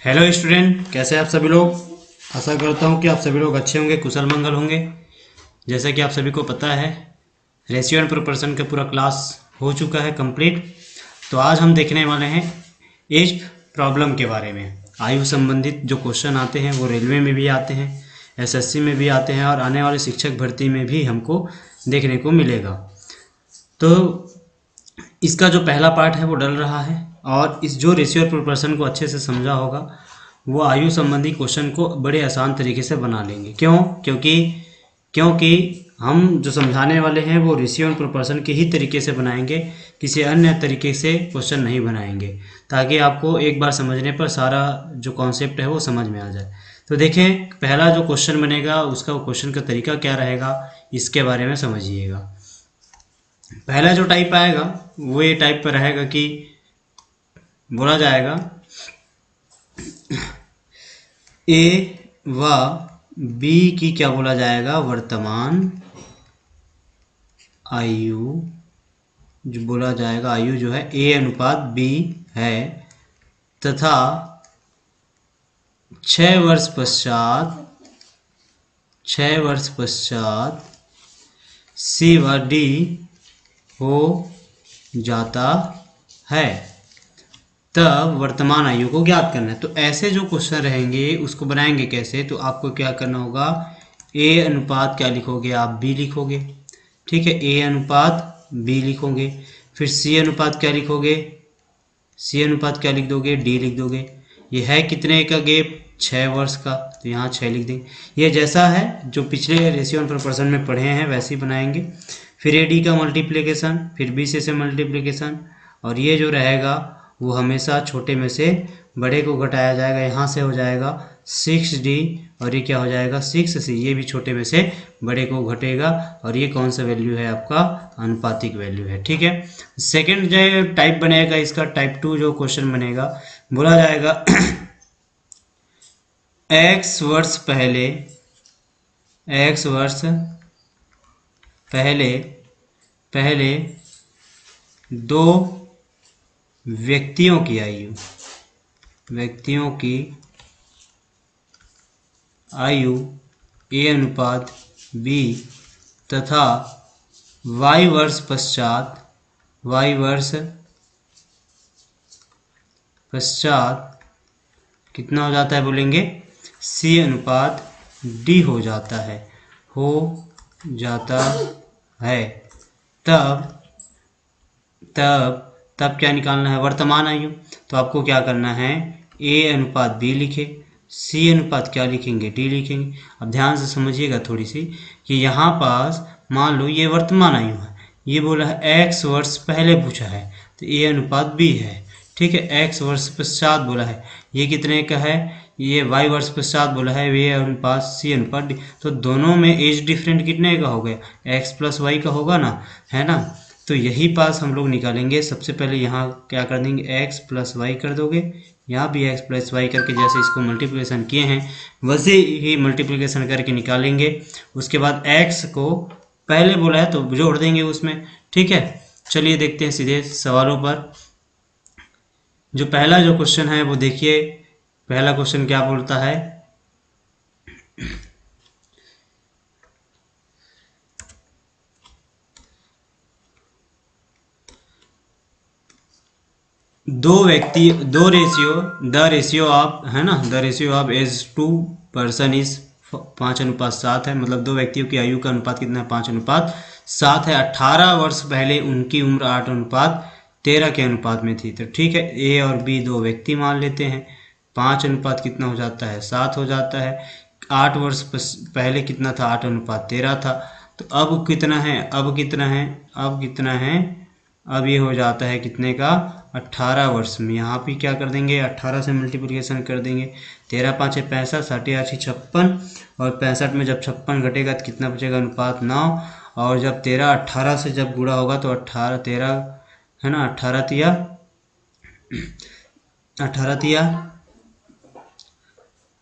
Hello student, कैसे हैं आप सभी लोग। आशा करता हूं कि आप सभी लोग अच्छे होंगे, कुशल मंगल होंगे। जैसा कि आप सभी को पता है, रेशियो एंड प्रोपोर्शन का पूरा क्लास हो चुका है कंप्लीट। तो आज हम देखने वाले हैं एज प्रॉब्लम के बारे में। आयु संबंधित जो क्वेश्चन आते हैं वो रेलवे में भी आते हैं, एसएससी में भी आते हैं और आने वाले शिक्षक भर्ती में भी हमको देखने को मिलेगा। तो इसका जो पहला पार्ट है वो डल रहा है, और इस जो रेशियो और प्रोपोर्शन को अच्छे से समझा होगा वो आयु संबंधी क्वेश्चन को बड़े आसान तरीके से बना लेंगे। क्योंकि हम जो समझाने वाले हैं वो रेशियो और प्रोपोर्शन के ही तरीके से बनाएंगे, किसी अन्य तरीके से क्वेश्चन नहीं बनाएंगे, ताकि आपको एक बार समझने पर सारा जो कॉन्सेप्ट है वो समझ में आ जाए। तो देखें, पहला जो क्वेश्चन बनेगा उसका क्वेश्चन का तरीका क्या रहेगा, इसके बारे में समझिएगा। पहला जो टाइप आएगा वो ये टाइप पर रहेगा कि बोला जाएगा ए व बी की क्या बोला जाएगा, वर्तमान आयु जो बोला जाएगा, आयु जो है ए अनुपात बी है, तथा 6 वर्ष पश्चात सी व डी हो जाता है, तब वर्तमान आयु को ज्ञात करना है। तो ऐसे जो क्वेश्चन रहेंगे उसको बनाएंगे कैसे, तो आपको क्या करना होगा, ए अनुपात क्या लिखोगे आप, बी लिखोगे, ठीक है। ए अनुपात बी लिखोगे, फिर सी अनुपात क्या लिखोगे, सी अनुपात क्या लिख दोगे, डी लिख दोगे। ये है कितने का गैप, 6 वर्ष का, तो यहाँ 6 लिख देंगे। ये जैसा है जो पिछले रेशियो एंड प्रोपोर्शन में पढ़े हैं वैसे ही बनाएंगे। फिर ए डी का मल्टीप्लिकेशन, फिर बी से मल्टीप्लिकेशन, और ये जो रहेगा वो हमेशा छोटे में से बड़े को घटाया जाएगा। यहाँ से हो जाएगा 6D और ये क्या हो जाएगा 6C, ये भी छोटे में से बड़े को घटेगा, और ये कौन सा वैल्यू है आपका, आनुपातिक वैल्यू है, ठीक है। सेकंड जो टाइप बनेगा इसका, टाइप 2 जो क्वेश्चन बनेगा, बोला जाएगा x वर्ष पहले दो व्यक्तियों की आयु ए अनुपात बी तथा y वर्ष पश्चात कितना हो जाता है, बोलेंगे c अनुपात d हो जाता है, तब क्या निकालना है, वर्तमान आयु। तो आपको क्या करना है, a अनुपात b लिखे, c अनुपात क्या लिखेंगे, d लिखेंगे। अब ध्यान से समझिएगा थोड़ी सी कि यहाँ पास मान लो ये वर्तमान आयु है, ये बोला है x वर्ष पहले पूछा है, तो a अनुपात b है, ठीक है। x वर्ष पश्चात बोला है, ये कितने का है, ये y वर्ष पश्चात बोला है, ये अनुपात c अनुपात d। तो दोनों में एज डिफरेंट कितने का हो गया, x प्लस y का होगा ना, है ना। तो यही पास हम लोग निकालेंगे। सबसे पहले यहाँ क्या कर देंगे, x प्लस वाई कर दोगे, यहाँ भी x प्लस वाई करके जैसे इसको मल्टीप्लिकेशन किए हैं वैसे ही मल्टीप्लिकेशन करके निकालेंगे। उसके बाद x को पहले बोला है तो जोड़ देंगे उसमें, ठीक है। चलिए देखते हैं सीधे सवालों पर। जो पहला जो क्वेश्चन है वो देखिए, पहला क्वेश्चन क्या बोलता है, the ratio of age to person is 5:7 है, मतलब दो व्यक्तियों की आयु का अनुपात कितना है, 5:7 है। 18 वर्ष पहले उनकी उम्र 8:13 के अनुपात में थी। तो ठीक है, ए और बी दो व्यक्ति मान लेते हैं। 5 अनुपात कितना हो जाता है, 7 हो जाता है। 8 वर्ष पहले कितना था, 8:13 था। तो अब कितना है, अब ये हो जाता है कितने का, 18 वर्ष में। यहाँ भी क्या कर देंगे, 18 से मल्टीप्लिकेशन कर देंगे। 13 5 65, 60 8 56, और 65 में जब 56 घटेगा तो कितना बचेगा, अनुपात 9। और जब 13 18 से जब गुणा होगा तो 18 13 है ना, 18 तिया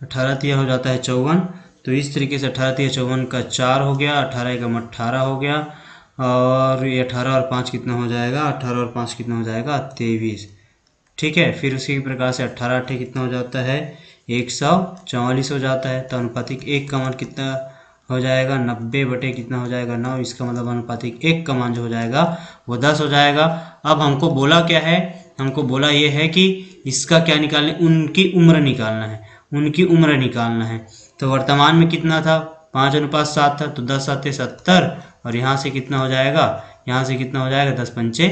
18 हो जाता है 54। तो इस तरीके से 18 तिया 54 का 4 हो गया, 18 एकम 18 हो गया, और ये 18 और 5 कितना हो जाएगा, 18 और 5 कितना हो जाएगा, 23। ठीक है। फिर उसी प्रकार से 18 8 कितना हो जाता है 144 हो जाता है। तो अनुपातिक 1 का मान कितना हो जाएगा 90 बटे कितना हो जाएगा 9। इसका मतलब अनुपातिक 1 का मान जो हो जाएगा वो 10 हो जाएगा। अब हमको बोला क्या है, हमको बोला ये है कि इसका क्या निकालना है, उनकी उम्र निकालना है, उनकी उम्र निकालना है। तो वर्तमान में कितना था 5:7 था, तो 10 आते 70 और यहाँ से कितना हो जाएगा, यहाँ से कितना हो जाएगा 10 पंचे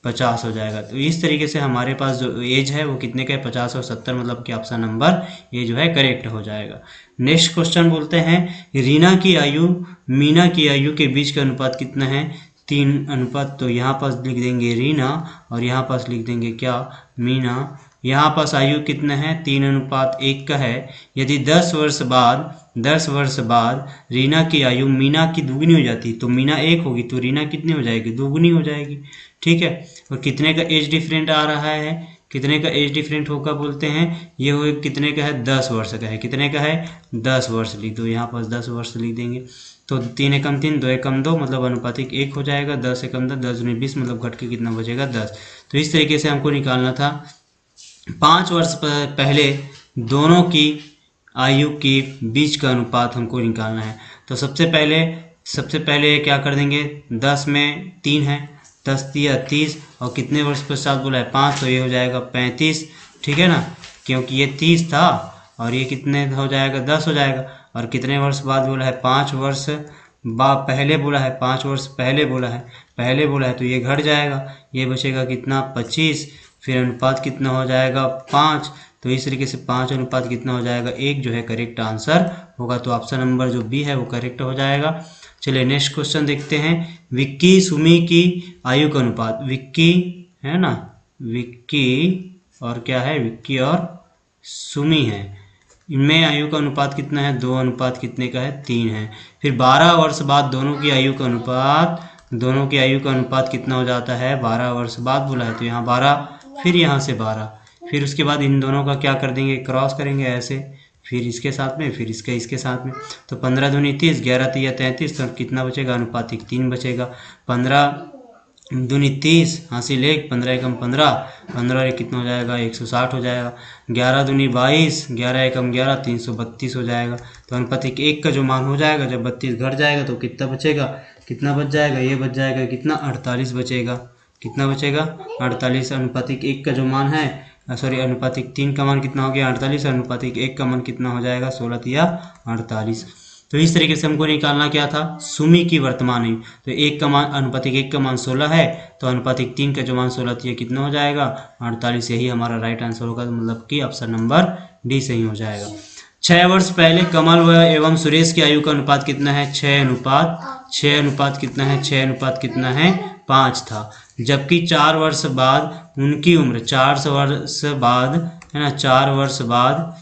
50 हो जाएगा। तो इस तरीके से हमारे पास जो एज है वो कितने का है 50 और 70, मतलब कि ऑप्शन नंबर ये जो है करेक्ट हो जाएगा। नेक्स्ट क्वेश्चन बोलते हैं रीना की आयु मीना की आयु के बीच का अनुपात कितना है 3:। तो यहाँ पास लिख देंगे रीना और यहाँ पास लिख देंगे क्या मीना। यहाँ पास आयु कितना है 3:1 का है। यदि 10 वर्ष बाद रीना की आयु मीना की दुगनी हो जाती तो मीना 1 होगी, तो रीना कितनी हो जाएगी दुगनी हो जाएगी। ठीक है। और कितने का एज डिफरेंट आ रहा है, कितने का एज डिफरेंट होगा बोलते हैं, ये हो कितने का है 10 वर्ष का है। कितने का है 10 वर्ष लिख दो, यहाँ पास 10 वर्ष लिख देंगे। तो 3 एकम 3 2 एकम 2 मतलब अनुपातिक 1 हो जाएगा। 10 एकम 10 10 दूनी 20 मतलब घट के कितना बचेगा 10। तो इस तरीके से हमको निकालना था 5 वर्ष पहले दोनों की आयु के बीच का अनुपात हमको निकालना है। तो सबसे पहले क्या कर देंगे 10 में 3 है, 10 तिया 30 और कितने वर्ष पश्चात बोला है 5, तो ये हो जाएगा 35। ठीक है ना, क्योंकि ये 30 था और ये कितने हो जाएगा 10 हो जाएगा। और कितने वर्ष बाद बोला है 5 वर्ष पहले बोला है, 5 वर्ष पहले बोला है तो ये घट जाएगा, ये बचेगा कितना 25। फिर अनुपात कितना हो जाएगा 5। तो इस तरीके से 5 अनुपात कितना हो जाएगा 1 जो है करेक्ट आंसर होगा। तो ऑप्शन नंबर जो बी है वो करेक्ट हो जाएगा। चलिए नेक्स्ट क्वेश्चन देखते हैं। विक्की सुमी की आयु का अनुपात, विक्की है ना, विक्की और क्या है विक्की और सुमी है, इनमें आयु का अनुपात कितना है 2 अनुपात कितने का है 3 है। फिर 12 वर्ष बाद दोनों की आयु का अनुपात कितना हो जाता है 12 वर्ष बाद बोला है तो यहाँ 12 फिर यहाँ से 12, फिर उसके बाद इन दोनों का क्या कर देंगे क्रॉस करेंगे ऐसे, फिर इसके साथ में फिर इसके साथ में। तो 15 दूनी 30 11 तिया 33 तो कितना बचेगा अनुपातिक 3 बचेगा। 15 दूनी 30 हासिल 1 15 एकम 15 15 कितना हो जाएगा 160 हो जाएगा। 11 दूनी 22 11 एकम 11 332 हो जाएगा। तो अनुपातिक 1 का जो मान हो जाएगा जब 32 घट जाएगा तो कितना बचेगा, कितना बच जाएगा, ये बच जाएगा कितना 48 बचेगा। कितना बचेगा 48। अनुपातिक 1 का जो मान है अनुपातिक 3 का मान कितना हो गया 48, अनुपातिक 1 का मान कितना हो जाएगा 16 तिया 48। तो इस तरीके से हमको निकालना क्या था सुमी की वर्तमान आयु। तो 1 का मान अनुपातिक 1 का मान 16 है, तो अनुपातिक 3 का जो मान 16 तिया कितना हो जाएगा 48। यही हमारा राइट आंसर होगा, मतलब कि ऑप्शन नंबर डी सही हो जाएगा। 6 वर्ष पहले कमल एवं सुरेश की आयु का अनुपात कितना है 6 अनुपात कितना है 6 अनुपात कितना है 5 था। जबकि 4 वर्ष बाद उनकी उम्र 4 वर्ष बाद है ना 4 वर्ष बाद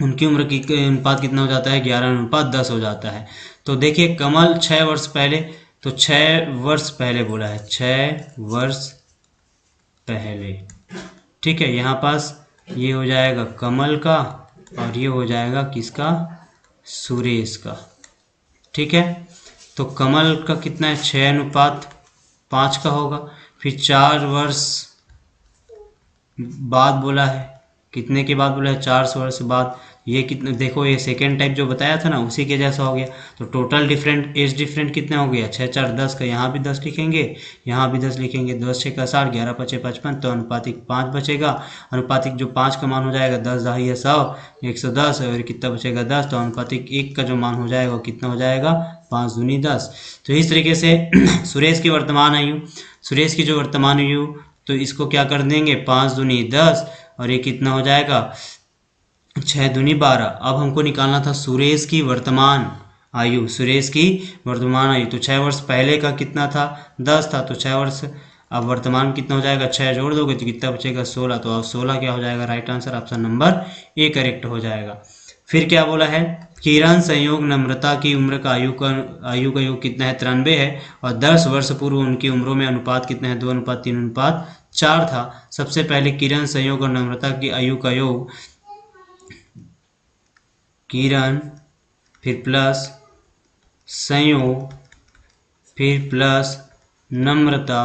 उनकी उम्र की अनुपात कितना हो जाता है 11 अनुपात 10 हो जाता है। तो देखिए कमल 6 वर्ष पहले, तो 6 वर्ष पहले बोला है 6 वर्ष पहले। ठीक है, यहाँ पास ये हो जाएगा कमल का और ये हो जाएगा किसका सुरेश का। ठीक है, तो कमल का कितना है 6 अनुपात 5 का होगा। फिर 4 वर्ष बाद बोला है, कितने के बाद बोला है 4 वर्ष बाद। ये कितने देखो ये सेकेंड टाइप जो बताया था ना उसी के जैसा हो गया। तो टोटल डिफरेंट एज डिफरेंट कितना हो गया 6 4 10 का, यहाँ भी 10 लिखेंगे यहाँ भी 10 लिखेंगे, 10 6 का 60 11 5 55, तो अनुपातिक 5 बचेगा। अनुपातिक जो 5 का मान हो जाएगा 10 10 है 100 110 और कितना बचेगा 10। तो अनुपातिक 1 का जो मान हो जाएगा वो कितना हो जाएगा 5 दूनी 10। तो इस तरीके से सुरेश की वर्तमान आयु, सुरेश की जो वर्तमान आयु तो इसको क्या कर देंगे 5 दूनी 10 और ये कितना हो जाएगा 6 दूनी 12। अब हमको निकालना था सुरेश की वर्तमान आयु, सुरेश की वर्तमान आयु। तो 6 वर्ष पहले का कितना था 10 था, तो 6 वर्ष अब वर्तमान कितना हो जाएगा 6 जोड़ दोगे तो कितना बचेगा 16। तो अब 16 क्या हो जाएगा right answer option number A correct हो जाएगा। फिर क्या बोला है किरण संयोग नम्रता की उम्र का आयु का योग कितना है 93 है और 10 वर्ष पूर्व उनकी उम्रों में अनुपात कितना है 2 अनुपात 3 अनुपात 4 था। सबसे पहले किरण संयोग और नम्रता की आयु का योग, किरण फिर प्लस संयोग फिर प्लस नम्रता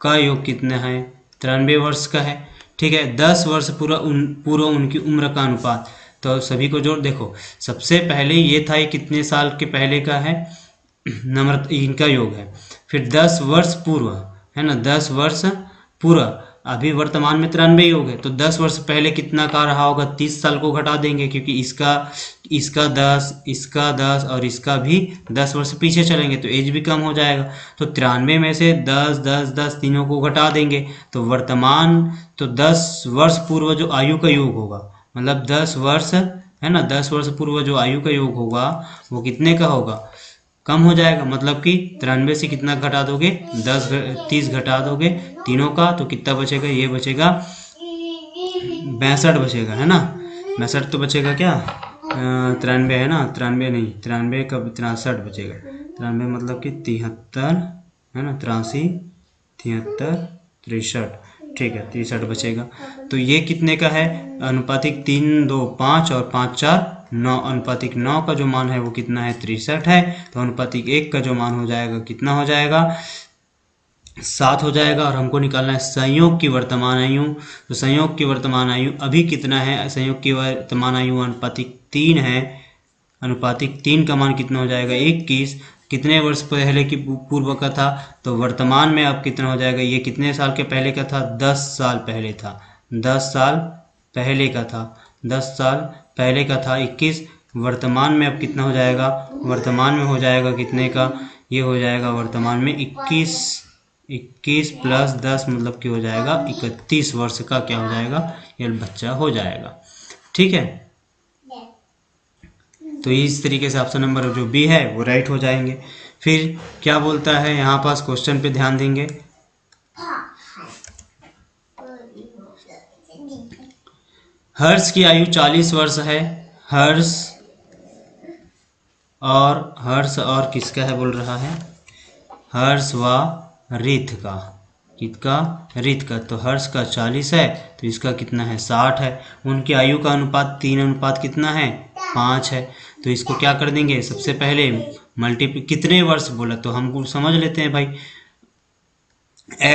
का योग कितना है 93 वर्ष का है। ठीक है, 10 वर्ष पूर्व उनकी उम्र का अनुपात। तो सभी को जोड़ देखो, सबसे पहले ये था, ये कितने साल के पहले का है, नंबर इनका योग है। फिर 10 वर्ष पूर्व है ना, 10 वर्ष पूर्व, अभी वर्तमान में 93 योग है, तो 10 वर्ष पहले कितना का रहा होगा, 30 साल को घटा देंगे, क्योंकि इसका 10, इसका 10 और इसका भी 10 वर्ष पीछे चलेंगे तो एज भी कम हो जाएगा। तो 93 में से 10 10 10 तीनों को घटा देंगे तो वर्तमान, तो 10 वर्ष पूर्व जो आयु का योग होगा, मतलब 10 वर्ष है ना, 10 वर्ष पूर्व जो आयु का योग होगा वो कितने का होगा, कम हो जाएगा। मतलब कि 93 से कितना घटा दोगे, 30 घटा दोगे तीनों का, तो कितना बचेगा, ये बचेगा 62 बचेगा, है ना, 62 तो बचेगा क्या, 93 है ना, 93 नहीं, 93 का 63 बचेगा, 93 मतलब कि 73 है ना, 83 73 63, ठीक है, 63 बचेगा। तो ये कितने का है, अनुपातिक 3 2 5 और 5 4 9, अनुपातिक 9 का जो मान है वो कितना है, 63 है। तो अनुपातिक 1 का जो मान हो जाएगा कितना हो जाएगा, 7 हो जाएगा। और हमको निकालना है संयोग की वर्तमान आयु। तो संयोग की वर्तमान आयु अभी कितना है, संयोग की वर्तमान आयु अनुपातिक 3 है, अनुपातिक 3 का मान कितना हो जाएगा, 21। कितने वर्ष पहले की पूर्व का था, तो वर्तमान में अब कितना हो जाएगा, ये कितने साल के पहले का था, 10 साल पहले था, 10 साल पहले का था, 10 साल पहले का था 21। वर्तमान में अब कितना हो जाएगा, वर्तमान में हो जाएगा कितने का, ये हो जाएगा वर्तमान में 21 प्लस 10 मतलब कि हो जाएगा 31 वर्ष का क्या हो जाएगा, ये बच्चा हो जाएगा। ठीक है, तो इस तरीके से ऑप्शन नंबर जो बी है वो राइट हो जाएंगे। फिर क्या बोलता है यहाँ पास, क्वेश्चन पे ध्यान देंगे। हर्ष की आयु 40 वर्ष है, हर्ष और किसका है बोल रहा है, हर्ष व रित का, किसका, रित का। तो हर्ष का 40 है तो इसका कितना है, 60 है। उनकी आयु का अनुपात 3 अनुपात कितना है, 5 है। तो इसको क्या कर देंगे, सबसे पहले मल्टीप्लाई, कितने वर्ष बोला तो हम समझ लेते हैं भाई,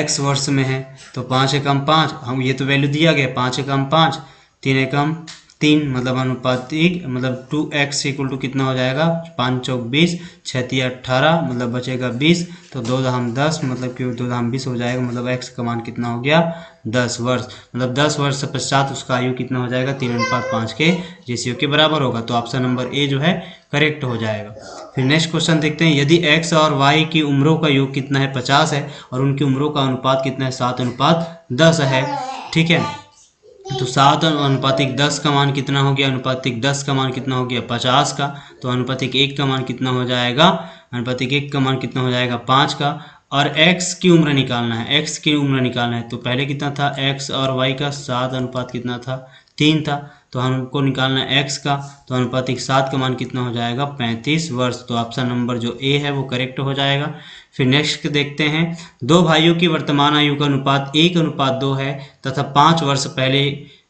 x वर्ष में है तो 5 एकम 5, हम ये तो वैल्यू दिया गया, 5 एकम 5, 3 एकम 3, मतलब अनुपातिक, मतलब 2x इक्वल टू कितना हो जाएगा, 5 चौक 20, 6 तिया 18, मतलब बचेगा 20। तो 2 दहम 10, मतलब कि 2 दहम 20 हो जाएगा, मतलब x का मान कितना हो गया, 10 वर्ष। मतलब 10 वर्ष से पश्चात उसका आयु कितना हो जाएगा, 3:5 के रेशियो के बराबर होगा। तो ऑप्शन नंबर ए जो है करेक्ट हो जाएगा। फिर नेक्स्ट क्वेश्चन देखते हैं, यदि x और y की उम्रों का योग कितना है, 50 है, और उनकी उम्रों का अनुपात कितना है, 7:10 है। ठीक है, तो 7 अनुपातिक 10 का मान कितना हो गया, अनुपातिक 10 का मान कितना हो गया, 50 का। तो अनुपातिक 1 का मान कितना हो जाएगा, अनुपातिक 1 का मान कितना हो जाएगा, 5 का। और x की उम्र निकालना है, x की उम्र निकालना है। तो पहले कितना था, x और y का 7 अनुपात कितना था, 3 था। तो हमको निकालना है x का, तो अनुपातिक 7 का मान कितना हो जाएगा, 35 वर्ष। तो ऑप्शन नंबर जो ए है वो करेक्ट हो जाएगा। फिर नेक्स्ट देखते हैं, दो भाइयों की वर्तमान आयु का अनुपात 1:2 है तथा 5 वर्ष पहले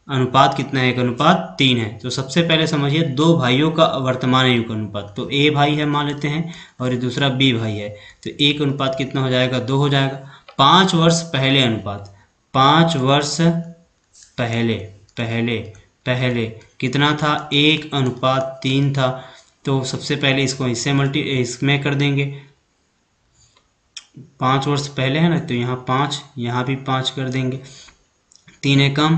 अनुपात कितना है, 1:3 है। तो सबसे पहले समझिए दो भाइयों का वर्तमान आयु का अनुपात, तो ए भाई है मान लेते हैं और ये दूसरा बी भाई है। तो 1 अनुपात कितना हो जाएगा, 2 हो जाएगा। 5 वर्ष पहले अनुपात, 5 वर्ष पहले पहले पहले कितना था, 1:3 था। तो सबसे पहले इसको इसमें कर देंगे, 5 वर्ष पहले है ना, तो यहाँ 5, यहाँ भी 5 कर देंगे। 3 एकम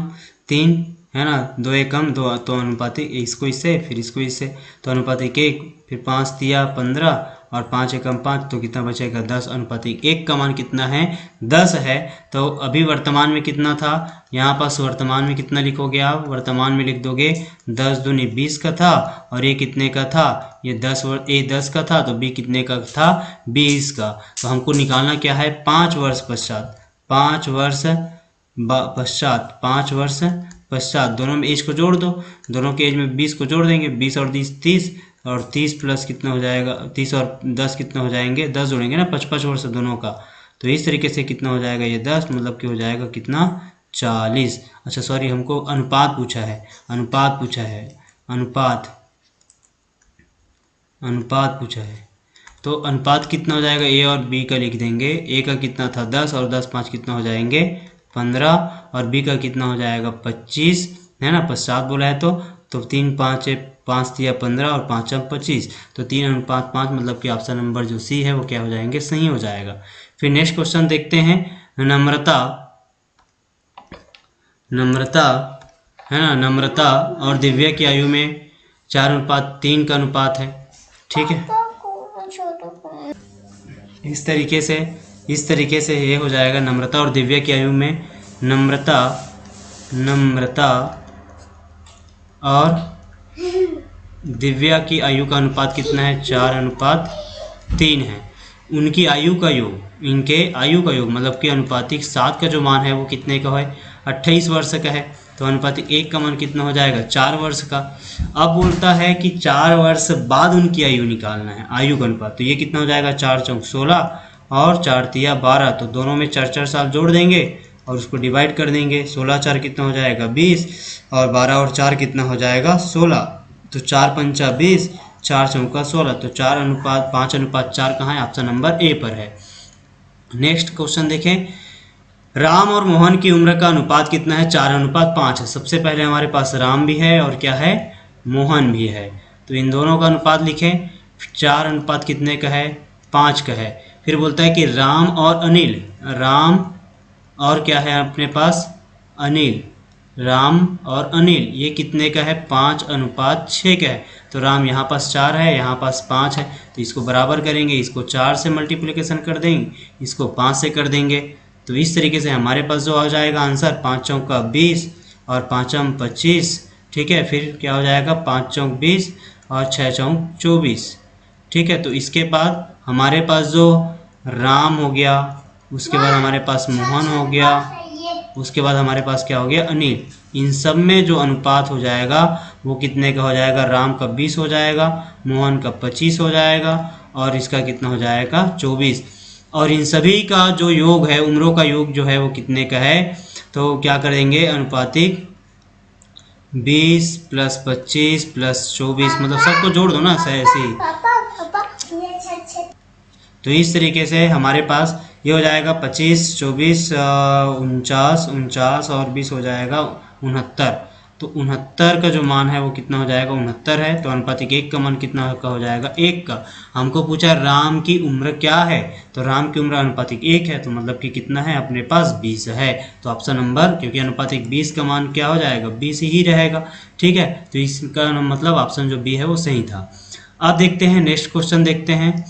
3 है ना, 2 एकम 2, तो अनुपातिक इसको इससे, फिर इसको इससे, तो अनुपातिक 1, फिर 5 तिया 15 और 5 एकम 5, तो कितना बचेगा, 10। अनुपातिक 1 का मान कितना है, 10 है। तो अभी वर्तमान में कितना था, यहाँ पास वर्तमान में कितना लिखोगे आप, वर्तमान में लिख दोगे 10 दूनी 20 का था, और ये कितने का था, ये 10 का था, तो बी कितने का था, 20 का। तो हमको निकालना क्या है, 5 वर्ष पश्चात, 5 वर्ष पश्चात, 5 वर्ष पश्चात। दोनों में एज को जोड़ दो, दोनों के एज में 20 को जोड़ देंगे, 20 और 30, और 30 प्लस कितना हो जाएगा, 30 और 10 कितना हो जाएंगे, 10 जोड़ेंगे ना, 55 वर्ष दोनों का। तो इस तरीके से कितना हो जाएगा, ये 10 मतलब कि हो जाएगा कितना, 40। अच्छा सॉरी, हमको अनुपात पूछा है, अनुपात पूछा है, अनुपात पूछा है। तो अनुपात कितना हो जाएगा, ए और बी का लिख देंगे। ए का कितना था, 10, और 10 5 कितना हो जाएंगे, 15 और बी का कितना हो जाएगा 25 है ना, 7 बोला है तो 3 5 5 दिया 15 और 5 25, तो 3:5 मतलब कि ऑप्शन नंबर जो सी है वो क्या हो जाएंगे, सही हो जाएगा। फिर नेक्स्ट क्वेश्चन देखते हैं। नम्रता है ना, नम्रता और दिव्या की आयु में 4:3 का अनुपात है। ठीक है, इस तरीके से ये हो जाएगा। नम्रता और दिव्या की आयु में नम्रता और दिव्या की आयु का अनुपात कितना है, 4:3 है। उनकी आयु का योग, इनके आयु का योग मतलब कि अनुपातिक 7 का जो मान है वो कितने का है, 28 वर्ष का है। तो अनुपातिक 1 का मान कितना हो जाएगा, 4 वर्ष का। अब बोलता है कि 4 वर्ष बाद उनकी आयु निकालना है, आयु का अनुपात। तो ये कितना हो जाएगा, 4 चौक 16 और 4 तिया 12, तो दोनों में 4 साल जोड़ देंगे और उसको डिवाइड कर देंगे। 16 4 कितना हो जाएगा 20 और 12 और 4 कितना हो जाएगा 16, तो 4 पंचा 20, 4 चौका 16, तो 5:4 कहाँ है, ऑप्शन नंबर ए पर है। नेक्स्ट क्वेश्चन देखें। राम और मोहन की उम्र का अनुपात कितना है, 4:5 है। सबसे पहले हमारे पास राम भी है और क्या है, मोहन भी है, तो इन दोनों का अनुपात लिखें। 4 अनुपात कितने का है, 5 का है। फिर बोलता है कि राम और अनिल, राम और क्या है अपने पास, अनिल, राम और अनिल ये कितने का है, 5:6 का है। तो राम यहाँ पास 4 है, यहाँ पास 5 है, तो इसको बराबर करेंगे, इसको 4 से मल्टीप्लिकेशन कर देंगे, इसको 5 से कर देंगे। तो इस तरीके से हमारे पास जो आ जाएगा आंसर 5 चौका 20 और 5 25। ठीक है, फिर क्या हो जाएगा 5 चौक 20 और 6 चौक 24। ठीक है, तो इसके बाद हमारे पास जो राम हो गया, उसके बाद हमारे पास मोहन हो गया, उसके बाद हमारे पास क्या हो गया, अनिल। इन सब में जो अनुपात हो जाएगा वो कितने का हो जाएगा, राम का 20 हो जाएगा, मोहन का 25 हो जाएगा और इसका कितना हो जाएगा 24। और इन सभी का जो योग है, उम्रों का योग जो है वो कितने का है, तो क्या करेंगे, अनुपातिक 20 + 25 + 24, मतलब सबको जोड़ दो ना ऐसे ही। तो इस तरीके से हमारे पास ये हो जाएगा 25 24 49 और 20 हो जाएगा 69। तो 69 का जो मान है वो कितना हो जाएगा, 69 है। तो अनुपातिक 1 का मान कितना का हो जाएगा, 1 का। हमको पूछा राम की उम्र क्या है, तो राम की उम्र अनुपातिक 1 है, तो मतलब कि कितना है अपने पास 20 है। तो ऑप्शन नंबर, क्योंकि अनुपातिक 20 का मान क्या हो जाएगा, 20 ही रहेगा। ठीक है, तो इसका मतलब ऑप्शन जो बी है वो सही था। अब देखते हैं नेक्स्ट क्वेश्चन देखते हैं।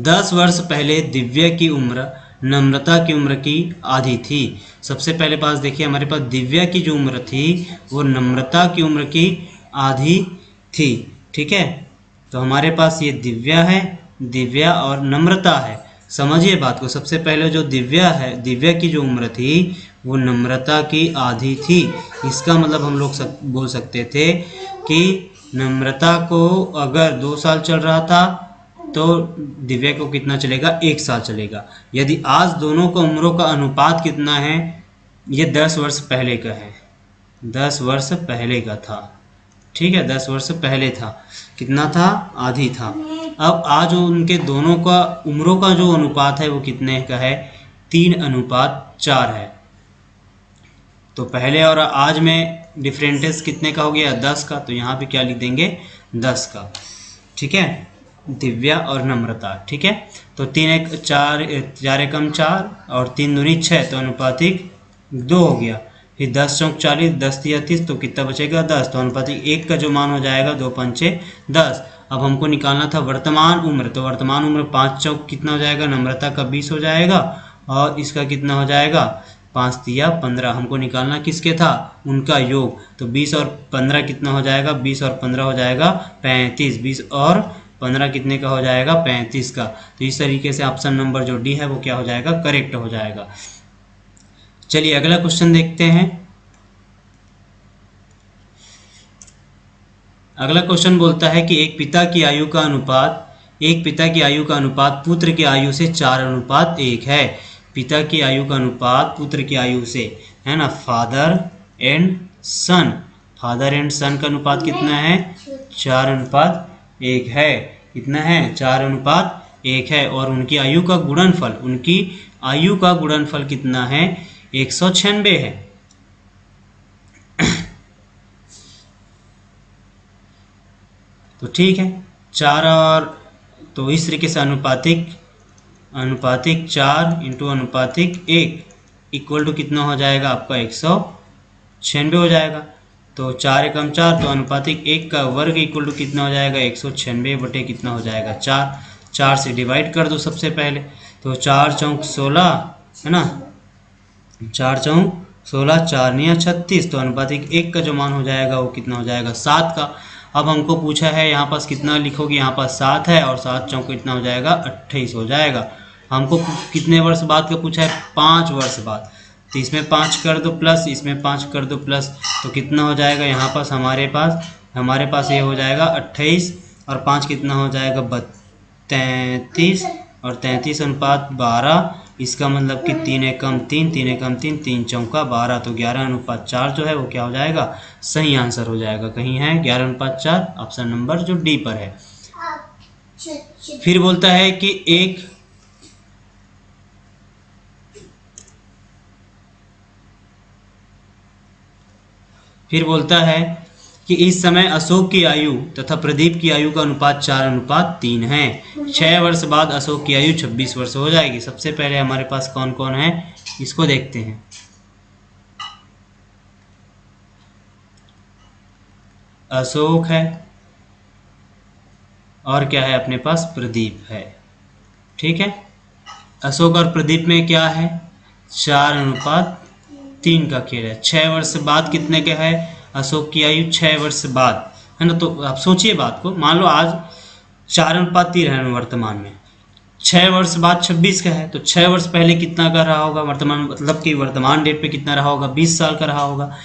10 वर्ष पहले दिव्या की उम्र नम्रता की उम्र की आधी थी। सबसे पहले पास देखिए, हमारे पास दिव्या की जो उम्र थी वो नम्रता की उम्र की आधी थी। ठीक है, तो हमारे पास ये दिव्या है, दिव्या और नम्रता है। समझिए बात को, सबसे पहले जो दिव्या है, दिव्या की जो उम्र थी वो नम्रता की आधी थी। इसका मतलब हम लोग बोल सकते थे कि नम्रता को अगर 2 साल चल रहा था तो दिव्या को कितना चलेगा, 1 साल चलेगा। यदि आज दोनों का उम्रों का अनुपात कितना है, ये 10 वर्ष पहले का है, 10 वर्ष पहले का था। ठीक है, 10 वर्ष पहले था, कितना था, आधी था। अब आज उनके दोनों का उम्रों का जो अनुपात है वो कितने का है, 3:4 है। तो पहले और आज में डिफरेंटेंस कितने का हो गया, 10 का। तो यहाँ पे क्या लिख देंगे, 10 का। ठीक है, दिव्या और नम्रता। ठीक है, तो 3 1 4 4 एकम 4 और 3 दूनी 6, तो अनुपातिक 2 हो गया। फिर 10 चौक 40, 10 तिया 30, तो कितना बचेगा 10। तो अनुपातिक 1 का जो मान हो जाएगा 2 पंचे 10। अब हमको निकालना था वर्तमान उम्र, तो वर्तमान उम्र 5 चौक कितना हो जाएगा, नम्रता का 20 हो जाएगा और इसका कितना हो जाएगा 5 तिया 15। हमको निकालना किसके था, उनका योग। तो 20 और 15 कितना हो जाएगा, 20 और 15 हो जाएगा 35। 20 और 15 कितने का हो जाएगा, 35 का। तो इस तरीके से ऑप्शन नंबर जो डी है वो क्या हो जाएगा, करेक्ट हो जाएगा। चलिए अगला क्वेश्चन देखते हैं। अगला क्वेश्चन बोलता है कि एक पिता की आयु का अनुपात पुत्र की आयु से 4:1 है। पिता की आयु का अनुपात पुत्र की आयु से, है ना, फादर एंड सन का अनुपात कितना है, 4:1 है। कितना है, 4:1 1 है और उनकी आयु का गुणनफल कितना है? 196 है। तो ठीक है, 4 और तो इस तरीके से अनुपातिक 4 इंटू अनुपातिक 1 इक्वल टू कितना हो जाएगा आपका? 196 हो जाएगा। तो 4 एकम 4, तो अनुपातिक 1 का वर्ग इक्वल टू कितना हो जाएगा? 196 बटे कितना हो जाएगा? 4। 4 से डिवाइड कर दो सबसे पहले, तो 4 चौक 16 है ना, 4 चौक 16, 4 निया 36, तो अनुपातिक 1 का जो मान हो जाएगा वो कितना हो जाएगा? 7 का। अब हमको पूछा है यहाँ पास कितना लिखोगे? यहाँ पास 7 है और 7 चौक कितना हो जाएगा? 28 हो जाएगा। हमको कितने वर्ष बाद का पूछा है? 5 वर्ष बाद। तो इसमें 5 कर दो प्लस, इसमें 5 कर दो प्लस, तो कितना हो जाएगा यहाँ पास? हमारे पास ये हो जाएगा 28 और 5 कितना हो जाएगा? 33 और 33 अनुपात 12, इसका मतलब कि 3 एकम 3, 3 एकम 3, 3 चौका 12, तो 11 अनुपात 4 जो है वो क्या हो जाएगा? सही आंसर हो जाएगा। कहीं है 11 अनुपात 4, ऑप्शन नंबर जो डी पर है। फिर बोलता है कि कि इस समय अशोक की आयु तथा प्रदीप की आयु का अनुपात 4:3 है। 6 वर्ष बाद अशोक की आयु 26 वर्ष हो जाएगी। सबसे पहले हमारे पास कौन कौन है इसको देखते हैं। अशोक है और क्या है अपने पास? प्रदीप है। ठीक है, अशोक और प्रदीप में क्या है? 4:3 का खेल है। 6 वर्ष बाद कितने का है अशोक की आयु? 6 वर्ष बाद, है ना। तो आप सोचिए बात को, मान लो आज 4:3 है वर्तमान में, 6 वर्ष बाद 26 का है, तो 6 वर्ष पहले कितना का रहा होगा वर्तमान, मतलब कि वर्तमान डेट पे कितना रहा होगा? 20 साल का रहा होगा।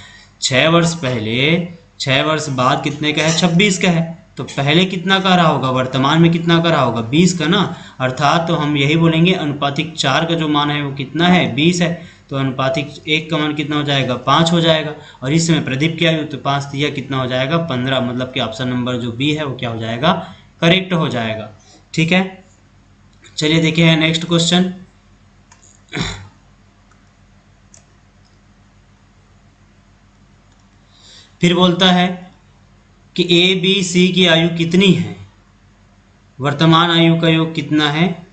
6 वर्ष पहले 6 वर्ष बाद कितने का है? 26 का है। तो पहले कितना का रहा होगा? वर्तमान में कितना का रहा होगा? 20 का ना। अर्थात तो हम यही बोलेंगे अनुपातिक 4 का जो मान है वो कितना है? 20 है। तो अनुपातिक 1 का मान कितना हो जाएगा? 5 हो जाएगा। और इसमें प्रदीप की आयु तो 5 दिया, कितना हो जाएगा? 15, मतलब कि ऑप्शन नंबर जो बी है वो क्या हो जाएगा? करेक्ट हो जाएगा। ठीक है, चलिए देखिए नेक्स्ट क्वेश्चन। फिर बोलता है कि ए बी सी की आयु कितनी है? वर्तमान आयु का योग कितना है